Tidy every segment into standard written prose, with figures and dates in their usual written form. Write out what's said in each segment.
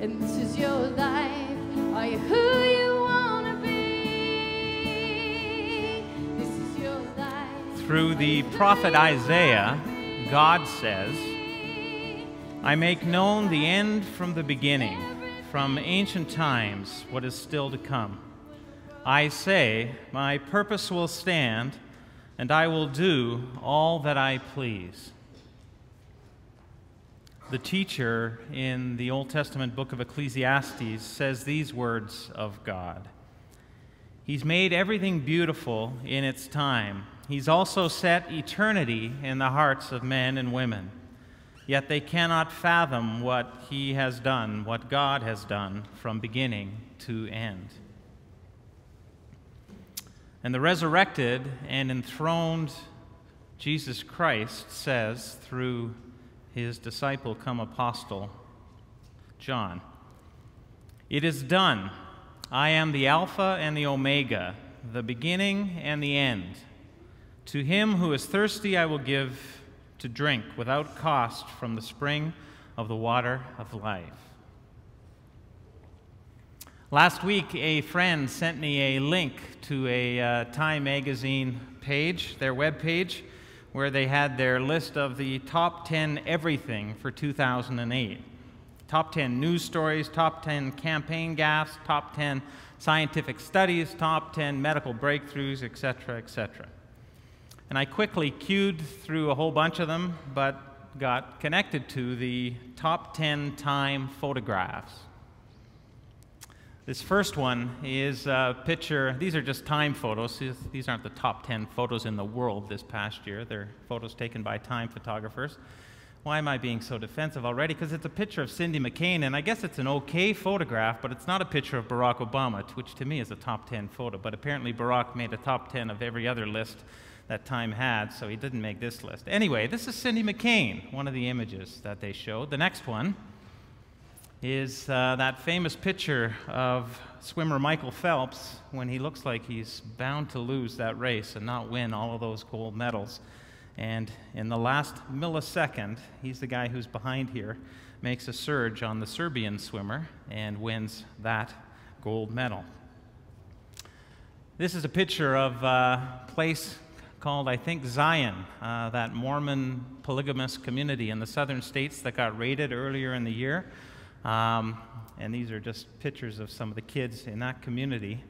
and this is your life. Are you who you want to be? This is your life. Through the prophet Isaiah, God says, I make known the end from the beginning, from ancient times what is still to come. I say, my purpose will stand, and I will do all that I please. The teacher in the Old Testament book of Ecclesiastes says these words of God. He's made everything beautiful in its time. He's also set eternity in the hearts of men and women. Yet they cannot fathom what he has done, what God has done from beginning to end. And the resurrected and enthroned Jesus Christ says through his disciple come apostle, John, it is done. I am the Alpha and the Omega, the beginning and the end. To him who is thirsty I will give to drink without cost from the spring of the water of life. Last week, a friend sent me a link to a Time magazine page, their web page, where they had their list of the top 10 everything for 2008. Top 10 news stories, top 10 campaign gaffes, top 10 scientific studies, top 10 medical breakthroughs, etc., etc. And I quickly queued through a whole bunch of them, but got connected to the top 10 Time photographs. This first one is a picture. These are just Time photos. These aren't the top 10 photos in the world this past year. They're photos taken by Time photographers. Why am I being so defensive already? Because it's a picture of Cindy McCain, and I guess it's an okay photograph, but it's not a picture of Barack Obama, which to me is a top 10 photo. But apparently Barack made a top 10 of every other list that Time had, so he didn't make this list. Anyway, this is Cindy McCain, one of the images that they showed. The next one is that famous picture of swimmer Michael Phelps when he looks like he's bound to lose that race and not win all of those gold medals. And in the last millisecond, he's the guy who's behind here, makes a surge on the Serbian swimmer and wins that gold medal. This is a picture of a place called, I think, Zion, that Mormon polygamous community in the southern states that got raided earlier in the year. And these are just pictures of some of the kids in that community,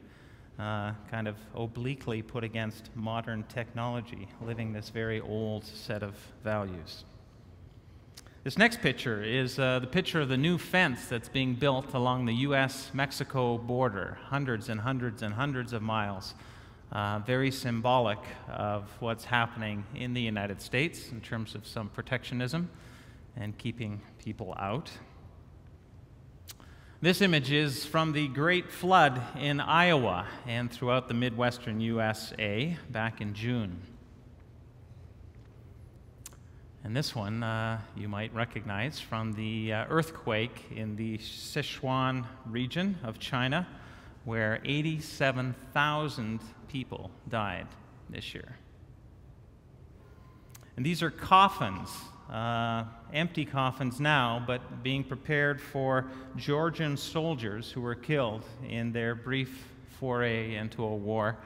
kind of obliquely put against modern technology, living this very old set of values. This next picture is the picture of the new fence that's being built along the U.S.-Mexico border, hundreds and hundreds and hundreds of miles. Very symbolic of what's happening in the United States in terms of some protectionism and keeping people out. This image is from the Great Flood in Iowa and throughout the Midwestern USA back in June. And this one you might recognize from the earthquake in the Sichuan region of China, where 87,000 people died this year. And these are coffins, empty coffins now, but being prepared for Georgian soldiers who were killed in their brief foray into a war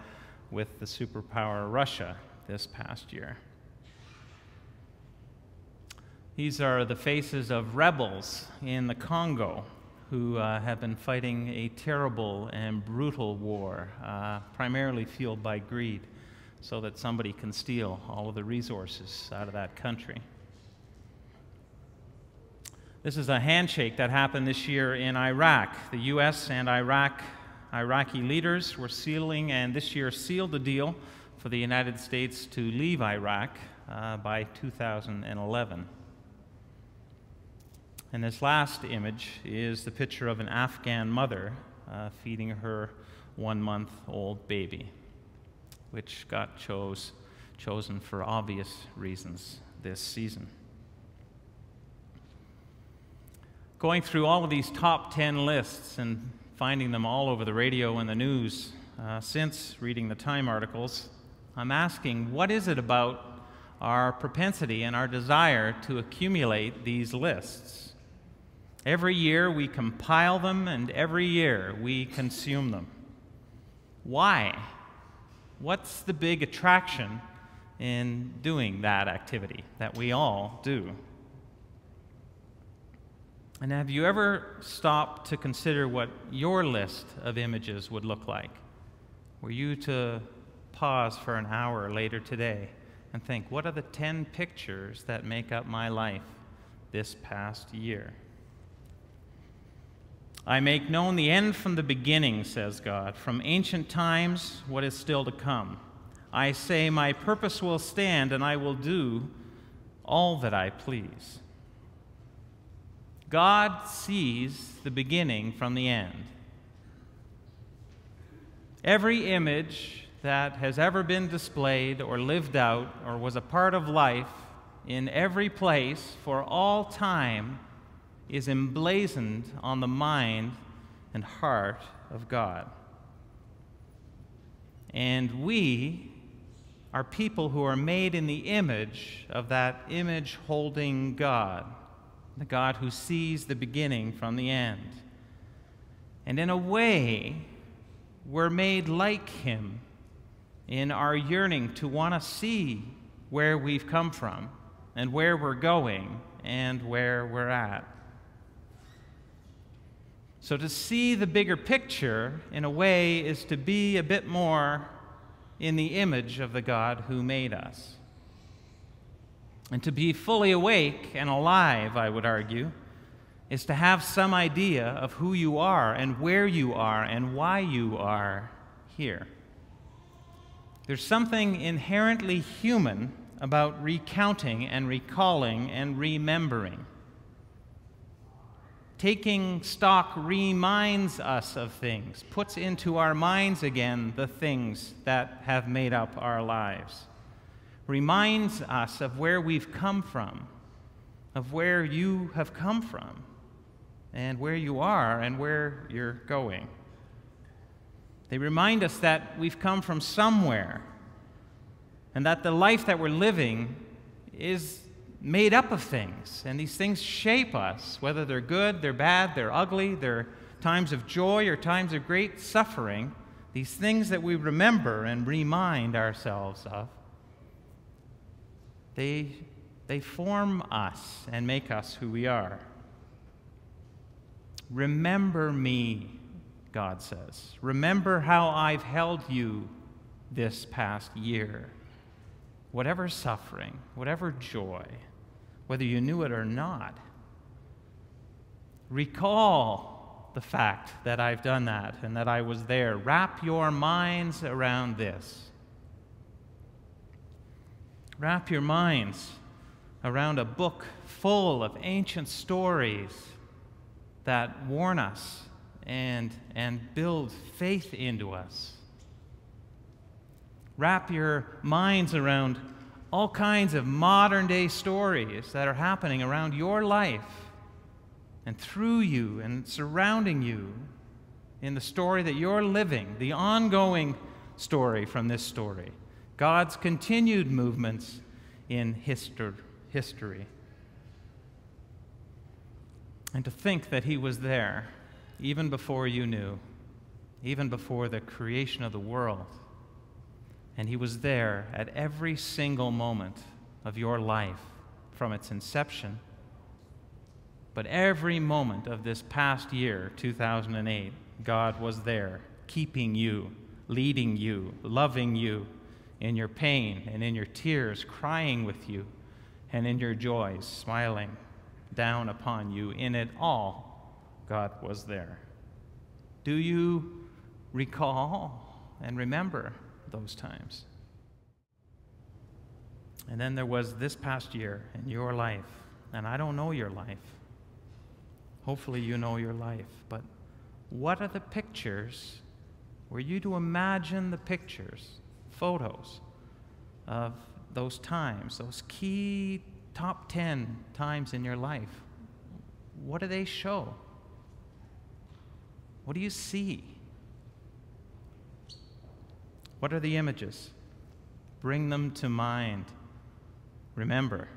with the superpower Russia this past year. These are the faces of rebels in the Congo who have been fighting a terrible and brutal war, primarily fueled by greed, so that somebody can steal all of the resources out of that country. This is a handshake that happened this year in Iraq. The U.S. and Iraqi leaders were sealing, and this year sealed the deal for the United States to leave Iraq by 2011. And this last image is the picture of an Afghan mother feeding her one-month-old baby, which got chosen for obvious reasons this season. Going through all of these top 10 lists and finding them all over the radio and the news since reading the Time articles, I'm asking, what is it about our propensity and our desire to accumulate these lists? Every year we compile them, and every year we consume them. Why? What's the big attraction in doing that activity that we all do? And have you ever stopped to consider what your list of images would look like? Were you to pause for an hour later today and think, what are the 10 pictures that make up my life this past year? I make known the end from the beginning, says God, from ancient times what is still to come. I say my purpose will stand, and I will do all that I please. God sees the beginning from the end. Every image that has ever been displayed or lived out or was a part of life in every place for all time is emblazoned on the mind and heart of God. And we are people who are made in the image of that image-holding God, the God who sees the beginning from the end. And in a way, we're made like Him in our yearning to want to see where we've come from and where we're going and where we're at. So to see the bigger picture, in a way, is to be a bit more in the image of the God who made us. And to be fully awake and alive, I would argue, is to have some idea of who you are and where you are and why you are here. There's something inherently human about recounting and recalling and remembering. Taking stock reminds us of things, puts into our minds again the things that have made up our lives. Reminds us of where we've come from, of where you have come from, and where you are and where you're going. They remind us that we've come from somewhere, and that the life that we're living is made up of things, and these things shape us, whether they're good, they're bad, they're ugly, they're times of joy or times of great suffering. These things that we remember and remind ourselves of, they form us and make us who we are. Remember me, God says. Remember how I've held you this past year. Whatever suffering, whatever joy, whether you knew it or not, recall the fact that I've done that and that I was there. Wrap your minds around this. Wrap your minds around a book full of ancient stories that warn us and build faith into us. Wrap your minds around all kinds of modern-day stories that are happening around your life and through you and surrounding you in the story that you're living, the ongoing story from this story, God's continued movements in history. And to think that He was there even before you knew, even before the creation of the world. And He was there at every single moment of your life from its inception. But every moment of this past year, 2008, God was there, keeping you, leading you, loving you in your pain and in your tears, crying with you, and in your joys, smiling down upon you. In it all, God was there. Do you recall and remember those times? And then there was this past year in your life, and I don't know your life. Hopefully you know your life, but what are the pictures? Were you to imagine the pictures, photos of those times, those key top 10 times in your life? What do they show? What do you see? What are the images? Bring them to mind. Remember,